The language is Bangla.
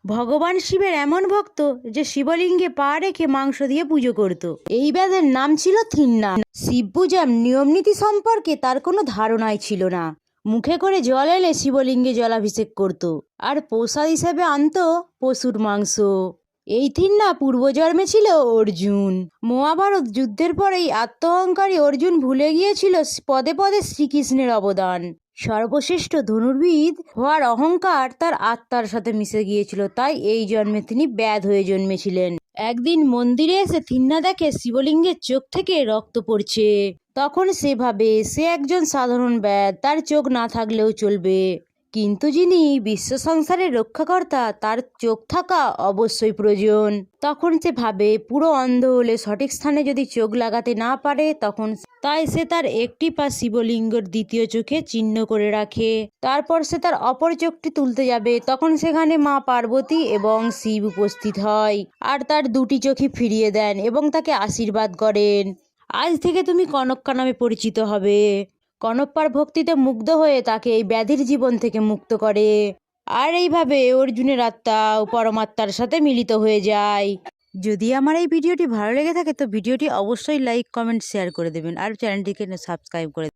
ভগবান শিবের এমন ভক্ত যে শিবলিঙ্গে পা রেখে মাংস দিয়ে পুজো করত। এই ব্যাধের নাম ছিল থিন্না। শিব পূজার নিয়ম নীতি সম্পর্কে তার কোনো ধারণাই ছিল না। মুখে করে জল এলে শিবলিঙ্গে জলাভিষেক করত আর প্রসাদ হিসেবে আনতো পশুর মাংস। এই থিন্না পূর্বজন্মে ছিল অর্জুন। মহাভারত যুদ্ধের পরেই আত্মহংকারী অর্জুন ভুলে গিয়েছিল পদে পদে শ্রীকৃষ্ণের অবদান। সর্বশ্রেষ্ঠ ধনুর্বিদ হওয়ার অহংকার তার আত্মার সাথে মিশে গিয়েছিল, তাই এই জন্মে তিনি ব্যাধ হয়ে জন্মেছিলেন। একদিন মন্দিরে এসে থিন্না দেখে শিবলিঙ্গের চোখ থেকে রক্ত পড়ছে। তখন সে ভাবে সে একজন সাধারণ ব্যাধ, তার চোখ না থাকলেও চলবে, কিন্তু যিনি বিশ্ব সংসারের রক্ষাকর্তা তার চোখ থাকা অবশ্যই প্রয়োজন। তখন সে ভাবে পুরো অন্ধ হলে সঠিক স্থানে যদি চোখ লাগাতে না পারে তখন, তাই সে তার একটি পা শিবলিঙ্গের দ্বিতীয় চোখে চিহ্ন করে রাখে। তারপর সে তার অপর চোখটি তুলতে যাবে, তখন সেখানে মা পার্বতী এবং শিব উপস্থিত হয় আর তার দুটি চোখই ফিরিয়ে দেন এবং তাকে আশীর্বাদ করেন। আজ থেকে তুমি কনক্কা নামে পরিচিত হবে। কনপ্পার ভক্তিতে মুগ্ধ হয়ে তাকে এই ব্যাধির জীবন থেকে মুক্ত করে। আর এইভাবে অর্জুনের আত্মা ও পরমাত্মার সাথে মিলিত হয়ে যায়। যদি আমার এই ভিডিওটি ভালো লেগে থাকে তো ভিডিওটি অবশ্যই লাইক কমেন্ট শেয়ার করে দেবেন আর চ্যানেলটিকে সাবস্ক্রাইব করে